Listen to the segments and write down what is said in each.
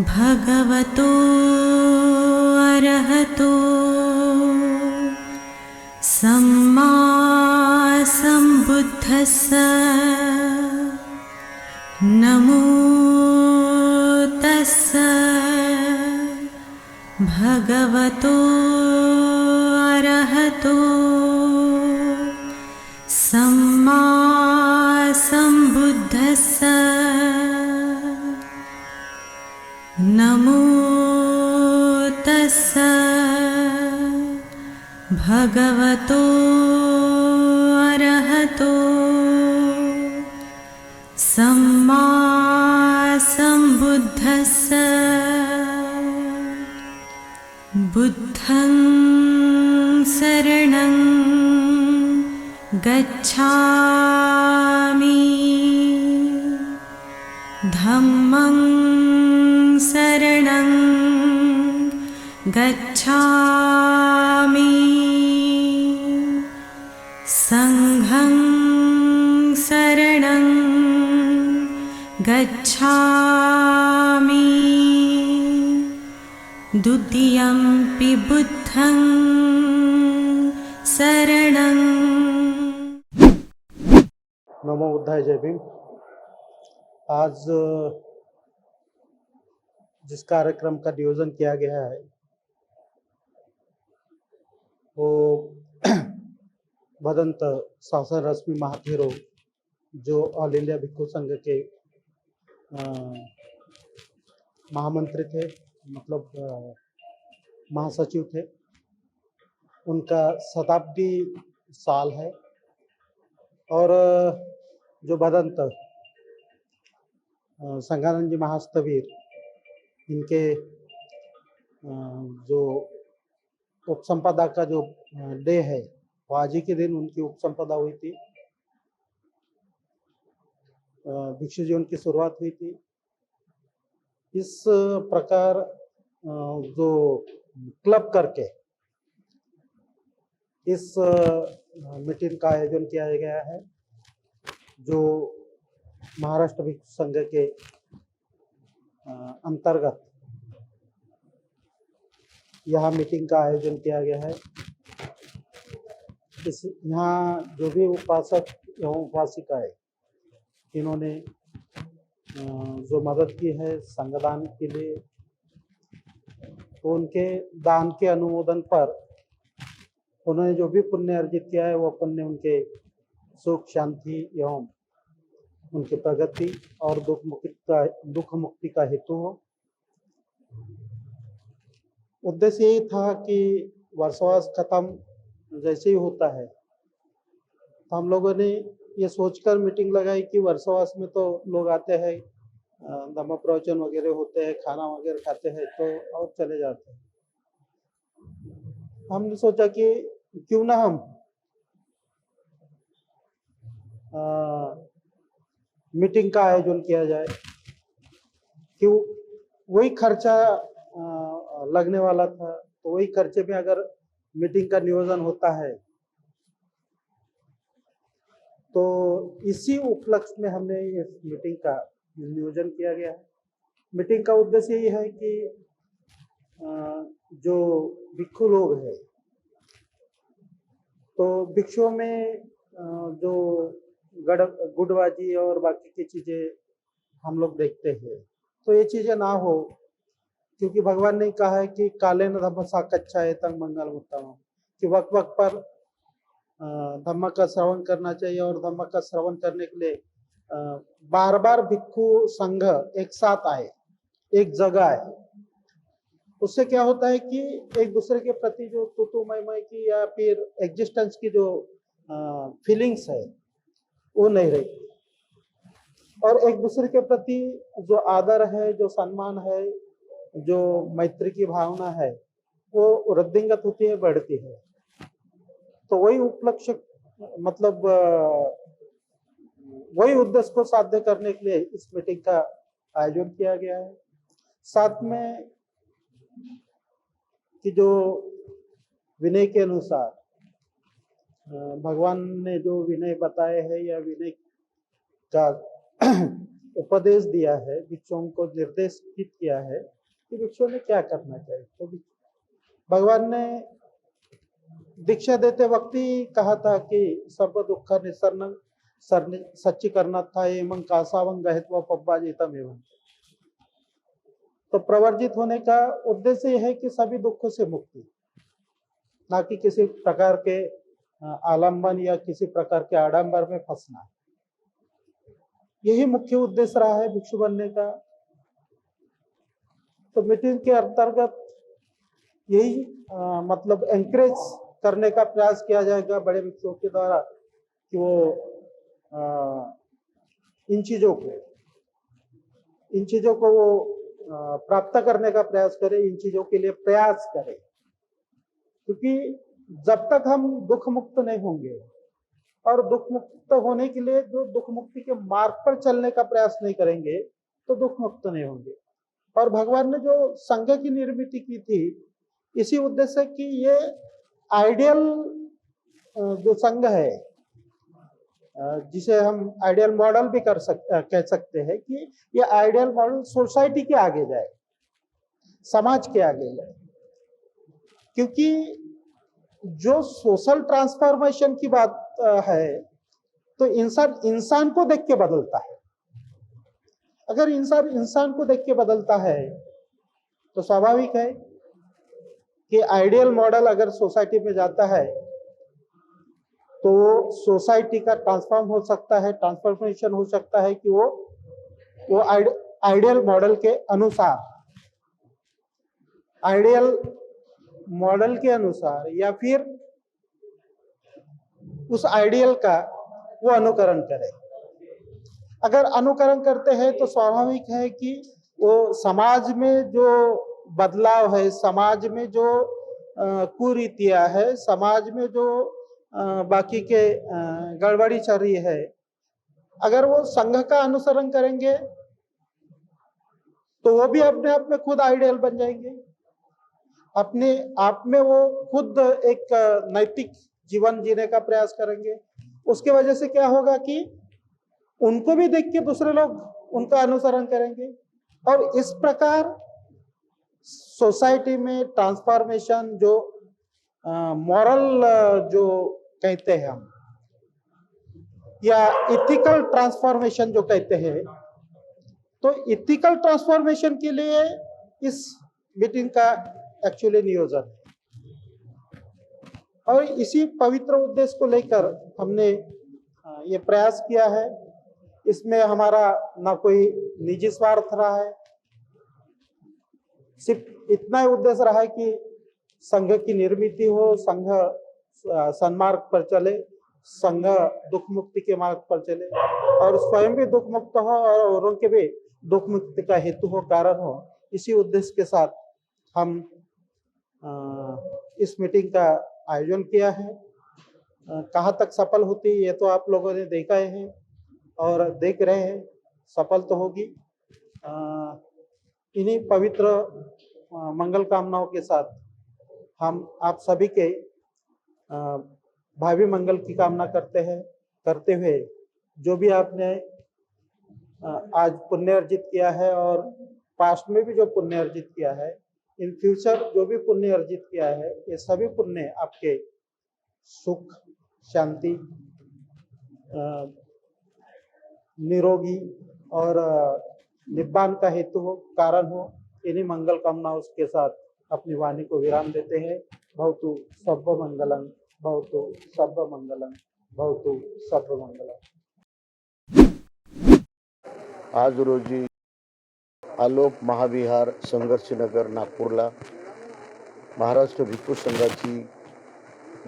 भगवतो अरहतो सम्मा सम्बुद्धस्स नमो तस्स भगवतो अरहतो सम्मा सम्बुद्धस्स नमो तस्स भगवतो अरहतो सम्मा सम्बुद्धस्स बुद्धं शरणं गच्छामि धम्मं शरणं गच्छामि संघं शरणं गच्छामि द्वितीयंपि बुद्धं शरणं। नमो बुद्धाय, जय भीम। आज जिस कार्यक्रम का नियोजन किया गया है वो भदंत शासन रश्मि महाथेरो जो ऑल इंडिया भिक्षु संघ के महामंत्री थे, मतलब महासचिव थे, उनका शताब्दी साल है। और जो भदंत संघानंद जी महास्थवीर, इनके जो उपसंपदा का जो डे है वो आज ही के दिन उनकी उपसंपदा हुई थी, भिक्षु जीवन की शुरुआत हुई थी। इस प्रकार जो क्लब करके इस मीटिंग का आयोजन किया गया है, जो महाराष्ट्र भिक्षु संघ के अंतर्गत यहाँ मीटिंग का आयोजन किया गया है। यहाँ जो भी उपासक एवं उपासिका है, इन्होंने जो मदद की है संगदान के लिए, तो उनके दान के अनुमोदन पर उन्होंने जो भी पुण्य अर्जित किया है वो पुण्य उनके सुख शांति एवं उनकी प्रगति और दुख मुक्ति का हेतु हो। उद्देश्य यही था कि वर्षवास खत्म जैसे ही होता है तो हम लोगों ने ये सोचकर मीटिंग लगाई कि वर्षवास में तो लोग आते हैं, धम्म प्रवचन वगैरह होते हैं, खाना वगैरह खाते हैं तो और चले जाते हैं। हमने सोचा कि क्यों ना हम मीटिंग का आयोजन किया जाए, क्यों वही खर्चा लगने वाला था, तो वही खर्चे में अगर मीटिंग का नियोजन होता है तो इसी उपलक्ष्य में हमने इस मीटिंग का नियोजन किया गया है। मीटिंग का उद्देश्य ये है कि जो भिक्षु लोग हैं, तो भिक्षुओं में जो गुटबाजी और बाकी की चीजें हम लोग देखते हैं, तो ये चीजें ना हो, क्योंकि भगवान ने कहा है कि काले न धम्म साकच्छा है तंग मंगल उत्तम, कि वक्त वक्त पर धम्म का श्रवण करना चाहिए। और धम्म का श्रवण करने के लिए बार बार भिक्षु संघ एक साथ आए, एक जगह आए, उससे क्या होता है कि एक दूसरे के प्रति जो तू मैं की या फिर एग्जिस्टेंस की जो फीलिंग्स है वो नहीं रहती, और एक दूसरे के प्रति जो आदर है, जो सम्मान है, जो मैत्री की भावना है, वो वृद्धिंगत होती है, बढ़ती है। तो वही उपलक्ष्य, मतलब वही उद्देश्य को साध्य करने के लिए इस मीटिंग का आयोजन किया गया है। साथ में कि जो विनय के अनुसार भगवान ने जो विनय बताए हैं, या विनय का उपदेश दिया है, भिक्षुओं को निर्देशित किया है कि भिक्षुओं ने क्या करना चाहिए। तो भगवान ने दीक्षा देते वक्त ही कहा था कि सर्व दुख निसरण सच्चीकरण था एवं कासावं गहित्वा पब्बाजितम एवं। तो प्रवर्जित होने का उद्देश्य यह है कि सभी दुखों से मुक्ति, ना कि किसी प्रकार के आलंबन या किसी प्रकार के आडंबर में फंसना। यही मुख्य उद्देश्य रहा है भिक्षु बनने का। तो मीटिंग के अंतर्गत यही मतलब एंकरेज करने का प्रयास किया जाएगा बड़े भिक्षुओं के द्वारा कि वो इन चीजों को वो प्राप्त करने का प्रयास करें, इन चीजों के लिए प्रयास करें। क्योंकि जब तक हम दुख मुक्त नहीं होंगे और दुख मुक्त होने के लिए जो दुख मुक्ति के मार्ग पर चलने का प्रयास नहीं करेंगे तो दुख मुक्त नहीं होंगे। और भगवान ने जो संघ की निर्मित की थी इसी उद्देश्य कि ये आइडियल जो संघ है, जिसे हम आइडियल मॉडल भी कह सकते हैं कि ये आइडियल मॉडल सोसाइटी के आगे जाए, समाज के आगे जाए। क्योंकि जो सोशल ट्रांसफॉर्मेशन की बात है तो इंसान को देख के बदलता है। अगर इंसान को देख के बदलता है तो स्वाभाविक है कि आइडियल मॉडल अगर सोसाइटी में जाता है तो सोसाइटी का ट्रांसफॉर्म हो सकता है, ट्रांसफॉर्मेशन हो सकता है कि वो आइडियल मॉडल के अनुसार या फिर उस आइडियल का वो अनुकरण करे। अगर अनुकरण करते हैं तो स्वाभाविक है कि वो समाज में जो बदलाव है, समाज में जो कुरीतियां है, समाज में जो बाकी के गड़बड़ी चल रही है, अगर वो संघ का अनुसरण करेंगे तो वो भी अपने आप में खुद आइडियल बन जाएंगे। अपने आप में वो खुद एक नैतिक जीवन जीने का प्रयास करेंगे। उसके वजह से क्या होगा कि उनको भी देख के दूसरे लोग उनका अनुसरण करेंगे और इस प्रकार सोसाइटी में ट्रांसफॉर्मेशन जो मॉरल जो कहते हैं हम या इथिकल ट्रांसफॉर्मेशन जो कहते हैं, तो इथिकल ट्रांसफॉर्मेशन के लिए इस मीटिंग का एक्चुअली नियोजन है। और इसी पवित्र उद्देश्य को लेकर हमने ये प्रयास किया है। इसमें हमारा ना कोई निजी स्वार्थ रहा है, सिर्फ इतना उद्देश्य रहा है कि संघ की निर्मित हो, संघ सन्मार्ग पर चले, संघ दुख मुक्ति के मार्ग पर चले और स्वयं भी दुख मुक्त हो और औरों के भी दुख मुक्ति का हेतु हो, कारण हो। इसी उद्देश्य के साथ हम इस मीटिंग का आयोजन किया है। कहाँ तक सफल होती है ये तो आप लोगों ने देखा है और देख रहे हैं, सफल तो होगी। इन्हीं पवित्र मंगल कामनाओं के साथ हम आप सभी के भावी मंगल की कामना करते हुए जो भी आपने आज पुण्य अर्जित किया है और पास्ट में भी जो पुण्य अर्जित किया है, इन फ्यूचर जो भी पुण्य अर्जित किया है, ये सभी पुण्य आपके सुख, शांति, निरोगी और निब्बान का हेतु हो, कारण हो। इन्हीं मंगल कामनाओं के साथ अपनी वाणी को विराम देते हैं। भवतु सर्व मंगलम, भवतु सर्व मंगलम, भवतु सर्व मंगलम। आज रोजी आलोक महाविहार संघर्षनगर नागपूरला महाराष्ट्र भिक्खू संघाची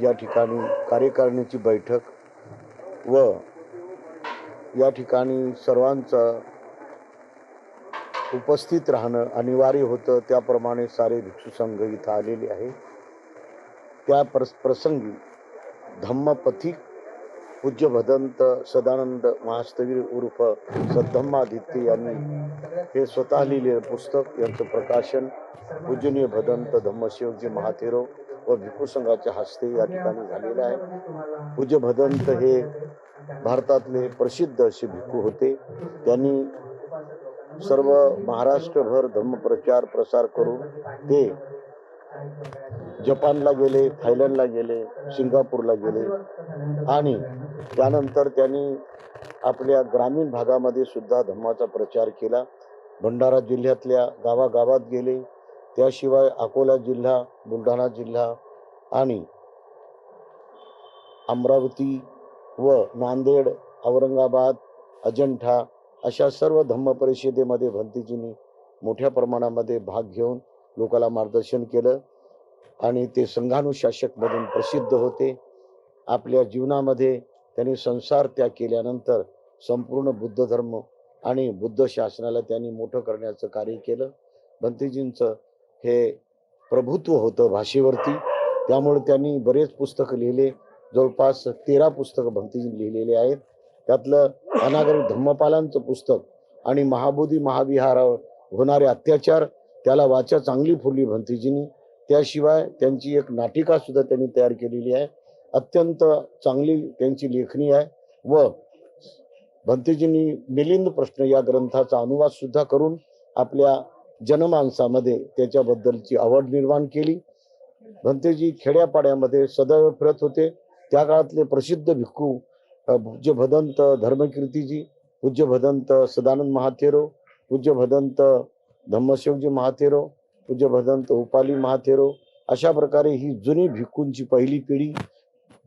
या ठिकाणी कार्यकारिणीची बैठक व या ठिकाणी सर्वांचा उपस्थित राहणं अनिवार्य होतं, त्याप्रमाणे सारे भिक्खू संघ इथं आलेले आहे। त्या प्रसंगी धम्मपथिक पूज्य भदंत सदानंद महास्तवीर उर्फ सद्धम्मादित्य यांनी हे स्वतः लिहिलेलं पुस्तक यांचं प्रकाशन पूजनीय भदंत धम्मशिवजी महाथेरो व भिक्खू संघाच्या हस्ते या ठिकाणी झालेलं आहे। पूज्य भदंत हे भारतातले प्रसिद्ध असे भिक्खू होते। त्यांनी सर्व महाराष्ट्रभर धम्मप्रचार प्रसार करून ते जपानला गेले, थायलंडला गेले, सिंगापूरला गेले आणि त्यानंतर त्यांनी आपल्या ग्रामीण भागामध्ये सुद्धा धम्माचा प्रचार केला. भंडारा जिल्ह्यातल्या गावागावात गेले. त्याशिवाय अकोला जिल्हा, बुलढाणा जिल्हा आणि अमरावती व नांदेड, औरंगाबाद, अजंठा अशा सर्व धम्म परिषदेमध्ये भंतेजींनी मोठ्या प्रमाणामध्ये भाग घेऊन लोकांना मार्गदर्शन केलं आणि ते संघानुशासक म्हणून प्रसिद्ध होते. आपल्या जीवनामध्ये त्यांनी संसार त्याग केल्यानंतर संपूर्ण बुद्ध धर्म आणि बुद्ध शासनाला त्यांनी मोठं करण्याचं कार्य केलं. भंतेजींचं हे प्रभुत्व होतं भाषेवरती, त्यामुळे त्यांनी बरेच पुस्तकं लिहिले. जवळपास 13 पुस्तकं भंतेजींनी लिहिलेले आहेत. त्यातलं अनागरिक धम्मपालांचं पुस्तक आणि महाबोधी महाविहारावर होणारे अत्याचार त्याला वाचा चांगली फुलली भंतेजींनी. त्याशिवाय त्यांची एक नाटिका सुद्धा त्यांनी तयार केलेली आहे. अत्यंत चांगली त्यांची लेखणी आहे व भंतेजींनी मिलिंद प्रश्न या ग्रंथाचा अनुवाद सुद्धा करून आपल्या जनमानसामध्ये त्याच्याबद्दलची आवड निर्माण केली. भंतेजी खेड्यापाड्यामध्ये सदैव फिरत होते. त्या काळातले प्रसिद्ध भिक्खू पूज्य भदंत धर्मकीर्तीजी, पूज्य भदंत सदानंद महाथेरो, पूज्य भदंत धम्मशिवजी महाथेरो, पूज्य भदंत उपाली महाथेरो अशा प्रकारे ही जुनी भिक्खूंची पहिली पिढी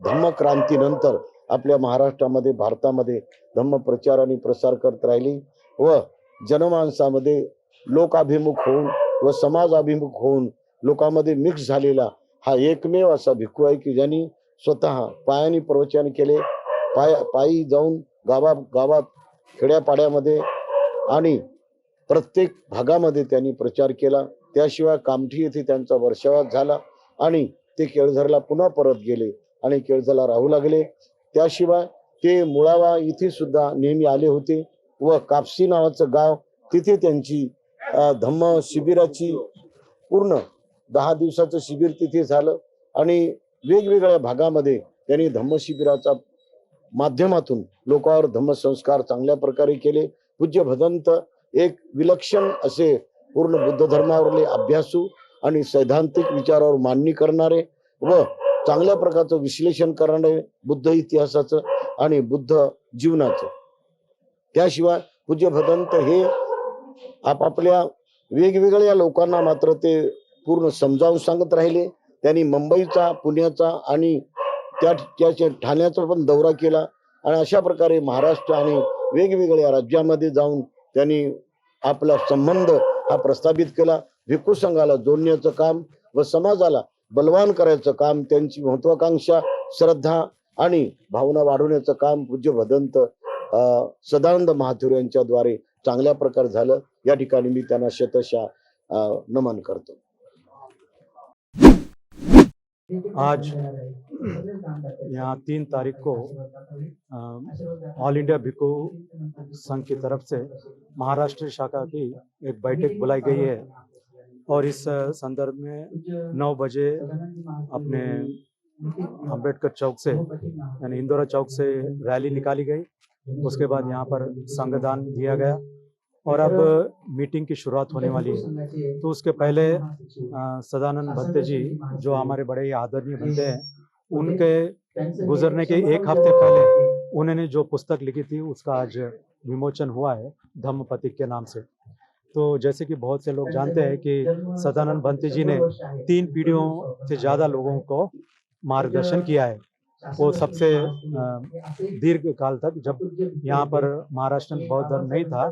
धम्मक्रांतीनंतर आपल्या महाराष्ट्रामध्ये भारतामध्ये धम्म प्रचार आणि प्रसार करत राहिली व जनमानसामध्ये लोकाभिमुख होऊन व समाजाभिमुख होऊन लोकांमध्ये मिक्स झालेला हा एकमेव असा भिक्खू आहे की ज्यांनी स्वतः पायाने प्रवचन केले. पायी जाऊन गावात खेड्यापाड्यामध्ये आणि प्रत्येक भागामध्ये त्यांनी प्रचार केला. त्याशिवाय कामठी येथे त्यांचा वर्षावास झाला आणि ते केळझरला पुन्हा परत गेले आणि केळझरला राहू लागले. त्याशिवाय ते मुळावा इथे सुद्धा नेहमी आले होते व कापसी नावाचं गाव तिथे त्यांची धम्म शिबिराची पूर्ण 10 दिवसाचं शिबिर तिथे झालं आणि वेगवेगळ्या भागामध्ये त्यांनी धम्म शिबिराचा माध्यमातून लोकांवर धम्मसंस्कार चांगल्या प्रकारे केले. पूज्य भदंत एक विलक्षण असे पूर्ण बुद्ध धर्मावरले अभ्यासू आणि सैद्धांतिक विचारावर मांडणी करणारे व चांगल्या प्रकारचं विश्लेषण करणारे बुद्ध इतिहासाचं आणि बुद्ध जीवनाचं. त्याशिवाय पूज्य भदंत हे आपापल्या वेगवेगळ्या लोकांना मात्र ते पूर्ण समजावून सांगत राहिले. त्यांनी मुंबईचा, पुण्याचा आणि त्याच्या ठाण्याचा पण दौरा केला आणि अशा प्रकारे महाराष्ट्र आणि वेगवेगळ्या राज्यामध्ये जाऊन त्यांनी आपला संबंध हा प्रस्थापित केला. भिक्खू संघाला जोडण्याचं काम व समाजाला बलवान करायचं काम, त्यांची महत्वाकांक्षा, श्रद्धा आणि भावना वाढवण्याचं काम पूज्य भदंत सदानंद महाथेरो यांच्याद्वारे चांगल्या प्रकारे झालं. या ठिकाणी मी त्यांना शतशः नमन करतो. आज यहाँ 3 तारीख को ऑल इंडिया भिक्खू संघ की तरफ से महाराष्ट्र शाखा की एक बैठक बुलाई गई है और इस संदर्भ में 9 बजे अपने अंबेडकर चौक से यानी इंदौरा चौक से रैली निकाली गई। उसके बाद यहाँ पर संगदान दिया गया और अब मीटिंग की शुरुआत होने वाली है। तो उसके पहले सदानंद भंते जी जो हमारे बड़े ही आदरणीय भंते हैं, उनके गुजरने के 1 हफ्ते पहले उन्होंने जो पुस्तक लिखी थी उसका आज विमोचन हुआ है धम्म पथिक के नाम से। तो जैसे कि बहुत से लोग जानते हैं कि सदानंद भंते जी ने 3 पीढ़ियों से ज़्यादा लोगों को मार्गदर्शन किया है। वो सबसे दीर्घ काल तक जब यहाँ पर महाराष्ट्र में बौद्ध धर्म नहीं था,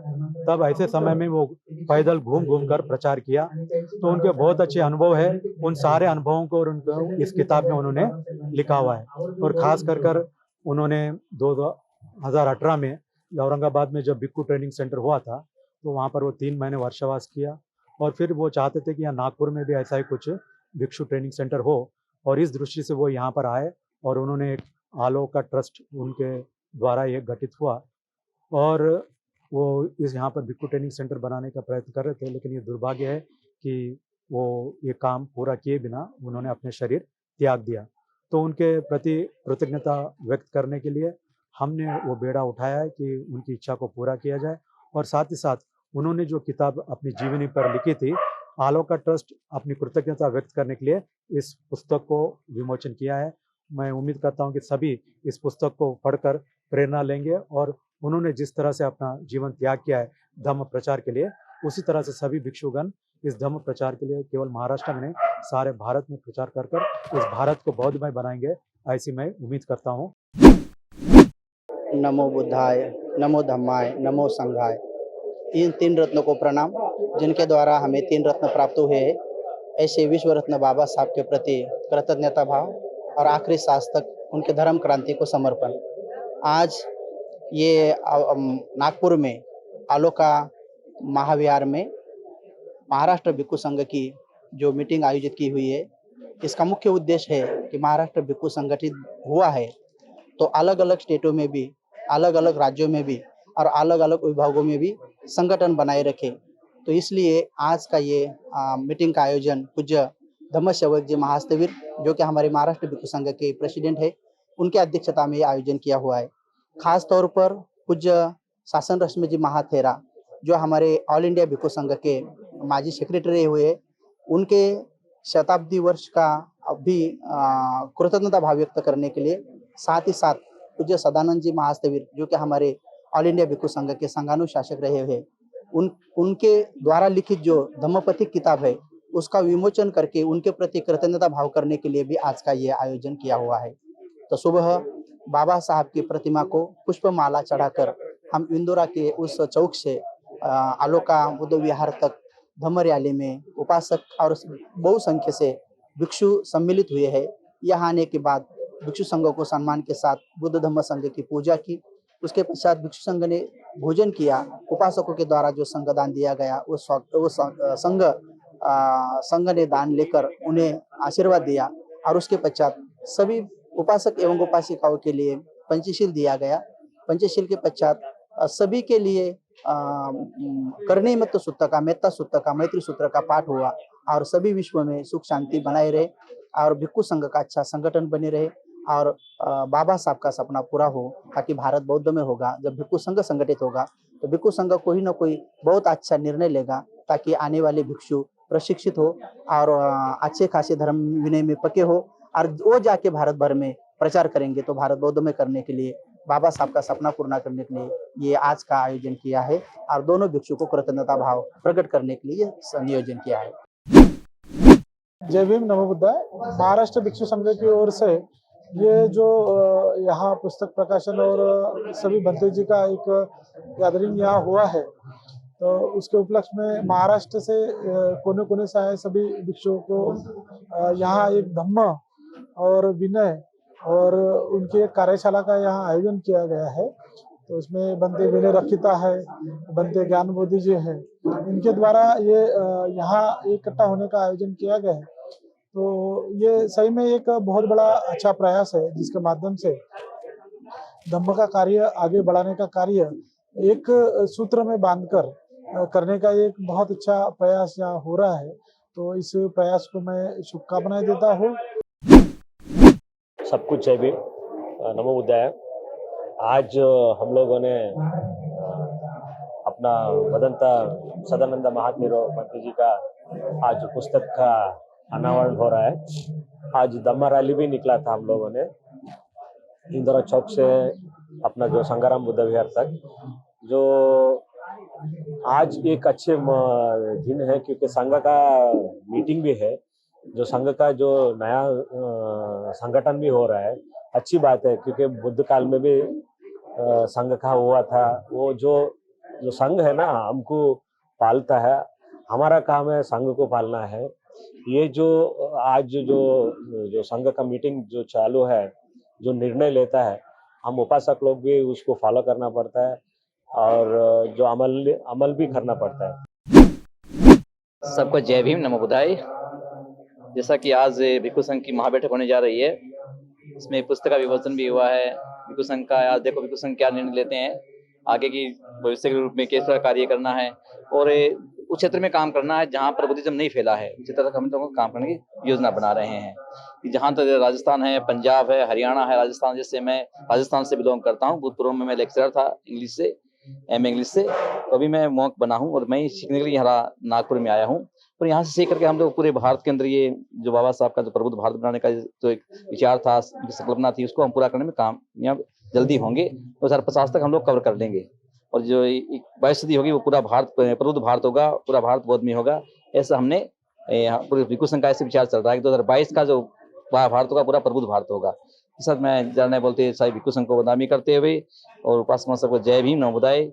तब ऐसे समय में वो पैदल घूम कर प्रचार किया। तो उनके बहुत अच्छे अनुभव है। उन सारे अनुभवों को और उनको इस किताब में उन्होंने लिखा हुआ है। और ख़ास कर उन्होंने 2018 में औरंगाबाद में जब भिक्खू ट्रेनिंग सेंटर हुआ था, तो वहाँ पर वो 3 महीने वर्षावास किया और फिर वो चाहते थे कि यहाँ नागपुर में भी ऐसा ही कुछ भिक्षु ट्रेनिंग सेंटर हो, और इस दृष्टि से वो यहाँ पर आए और उन्होंने एक आलोक का ट्रस्ट उनके द्वारा ये गठित हुआ और वो इस यहाँ पर भिक्खु ट्रेनिंग सेंटर बनाने का प्रयत्न कर रहे थे। लेकिन ये दुर्भाग्य है कि वो ये काम पूरा किए बिना उन्होंने अपने शरीर त्याग दिया। तो उनके प्रति कृतज्ञता व्यक्त करने के लिए हमने वो बेड़ा उठाया है कि उनकी इच्छा को पूरा किया जाए और साथ ही साथ उन्होंने जो किताब अपनी जीवनी पर लिखी थी, आलोका ट्रस्ट अपनी कृतज्ञता व्यक्त करने के लिए इस पुस्तक को विमोचन किया है। मैं उम्मीद करता हूं कि सभी इस पुस्तक को पढ़कर प्रेरणा लेंगे और उन्होंने जिस तरह से अपना जीवन त्याग किया है धम्म प्रचार के लिए, उसी तरह से सभी भिक्षुगण इस धम्म प्रचार के लिए केवल महाराष्ट्र में नहीं, सारे भारत में प्रचार कर कर इस भारत को बौद्धमय बनाएंगे, ऐसी मैं उम्मीद करता हूँ। नमो बुद्धाय, नमो धम्माय, नमो संघाय। इन तीन रत्नों को प्रणाम, जिनके द्वारा हमें तीन रत्न प्राप्त हुए हैं। ऐसे विश्व रत्न बाबा साहब के प्रति कृतज्ञता भाव और आखिरी सांस तक उनके धर्म क्रांति को समर्पण। आज ये नागपुर में आलोका महाविहार में महाराष्ट्र भिक्षु संघ की जो मीटिंग आयोजित की हुई है, इसका मुख्य उद्देश्य है कि महाराष्ट्र भिक्षु संगठित हुआ है तो अलग अलग स्टेटों में भी, अलग अलग राज्यों में भी और अलग अलग विभागों में भी संगठन बनाए रखे। तो इसलिए आज का ये मीटिंग का आयोजन पूज्य धम्म सेवक जी महास्तवीर, जो कि हमारे महाराष्ट्र भिक्षु संघ के प्रेसिडेंट है, उनके अध्यक्षता में ये आयोजन किया हुआ है। खास तौर पर पूज्य शासन रश्मि जी महाथेरा, जो हमारे ऑल इंडिया भिक्षु संघ के माजी सेक्रेटरी हुए, उनके शताब्दी वर्ष का भी कृतज्ञता भाव व्यक्त करने के लिए, साथ ही साथ पूज्य सदानंद जी महास्तवीर, जो कि हमारे ऑल इंडिया भिक्षु संघ के संघानुशासक रहे हैं, उनके द्वारा लिखित जो धम्मपथिक किताब है, उसका विमोचन करके उनके प्रति कृतज्ञता भाव करने के लिए भी आज का ये आयोजन किया हुआ है। तो सुबह बाबा साहब की प्रतिमा को पुष्पमाला चढ़ाकर हम इंदौरा के उस चौक से आलोका बुद्ध विहार तक धम्म रैली में उपासक और बहुसंख्य से भिक्षु सम्मिलित हुए हैं। यहाँ आने के बाद भिक्षु संघ को सम्मान के साथ बुद्ध धम्म संघ की पूजा की। उसके पश्चात भिक्षु संघ ने भोजन किया। उपासकों के द्वारा जो संघ दान दिया गया, वो संघ ने दान लेकर उन्हें आशीर्वाद दिया और उसके पश्चात सभी उपासक एवं उपासिकाओं के लिए पंचशील दिया गया। पंचशील के पश्चात सभी के लिए करणी मत सूत्र का, मेत्ता सूत्र का, मैत्री सूत्र का पाठ हुआ और सभी विश्व में सुख शांति बनाए रहे और भिक्षु संघ का अच्छा संगठन बने रहे और बाबा साहब का सपना पूरा हो, ताकि भारत बौद्ध में होगा। जब भिक्षु संघ संगठित होगा तो भिक्षु संघ कोई ना कोई बहुत अच्छा निर्णय लेगा, ताकि आने वाले भिक्षु प्रशिक्षित हो और अच्छे खासे धर्म विनय में पके हो और वो जाके भारत भर में प्रचार करेंगे। तो भारत बौद्ध में करने के लिए, बाबा साहब का सपना पूर्ण करने के लिए ये आज का आयोजन किया है और दोनों भिक्षु को कृतज्ञता भाव प्रकट करने के लिए नियोजन किया है। जय भीम, नमो बुद्धाय। महाराष्ट्र भिक्षु संघ की ओर से ये जो यहाँ पुस्तक प्रकाशन और सभी भंते जी का एक गैदरिंग यहाँ हुआ है, तो उसके उपलक्ष्य में महाराष्ट्र से कोने कोने से आए सभी भिक्षुओं को यहाँ एक धम्म और विनय और उनकी एक कार्यशाला का यहाँ आयोजन किया गया है। तो इसमें बंदे विनय रखिता है, बंदे ज्ञान बोधि जी है, इनके द्वारा ये यहाँ इकट्ठा होने का आयोजन किया गया है। तो ये सही में एक बहुत बड़ा अच्छा प्रयास है, जिसके माध्यम से धम्म का कार्य आगे बढ़ाने का कार्य एक सूत्र में बांधकर करने का एक बहुत अच्छा प्रयास यहाँ हो रहा है। तो इस प्रयास को मैं शुभकामनाएं देता हूँ। सब कुछ जय भीम, नमो बुद्धाय। आज हम लोगों ने अपना वदंता सदानंद महाथेरो पंत जी का आज पुस्तक का अनावरण हो रहा है। आज धम्म रैली भी निकला था हम लोगों ने इंदिरा चौक से अपना जो संगाराम बुद्ध विहार तक। जो आज एक अच्छे दिन है, क्योंकि संघ का मीटिंग भी है, जो संघ का जो नया संगठन भी हो रहा है। अच्छी बात है, क्योंकि बुद्ध काल में भी संघ का हुआ था। वो जो संघ है ना, हमको पालता है, हमारा काम है संघ को पालना है। ये जो आज जो संघ का मीटिंग जो चालू है, जो निर्णय लेता है, हम उपासक लोग भी उसको फॉलो करना पड़ता है और जो अमल भी करना पड़ता है। सबको जय भीम, नमो बुद्धाय। जैसा कि आज भिक्षु संघ की महाबैठक होने जा रही है, इसमें पुस्तक का विमोचन भी हुआ है। भिक्षु संघ का आज देखो भिक्षु संघ क्या निर्णय लेते हैं, आगे की भविष्य के रूप में किस तरह कार्य करना है और उस क्षेत्र में काम करना है जहाँ पर बुद्धिज्म नहीं फैला है, उसी तरह हम लोग काम करने की योजना बना रहे हैं। जहाँ तक राजस्थान है, पंजाब है, हरियाणा है, राजस्थान, जैसे मैं राजस्थान से बिलोंग करता हूँ। भूतपूर्व में मैं लेक्चरर था इंग्लिश से, एम इंग्लिश से, तो अभी मैं मॉन्क बना हूँ और मैं सीखने के लिए यहाँ नागपुर में आया हूँ। और यहाँ से सीख करके हम लोग पूरे भारत के अंदर ये जो बाबा साहब का जो प्रबुद्ध भारत बनाने का जो एक विचार था, संकल्पना थी, उसको हम पूरा करने में कामयाब जल्दी होंगे। 2050 तक हम लोग कवर कर लेंगे और जो 22 सदी होगी वो पूरा भारत प्रबुद्ध भारत होगा, पूरा भारत बौद्ध में होगा। ऐसा हमने पूरे भिक्षु संघ का ऐसे विचार चल रहा है कि 2022 का जो भारत होगा पूरा प्रबुद्ध भारत होगा। इस साथ मैं जानने बोलते सारी भिक्षु संघ को बदनामी करते हुए और उपासक सबको जय भीम नमो बुद्धाय।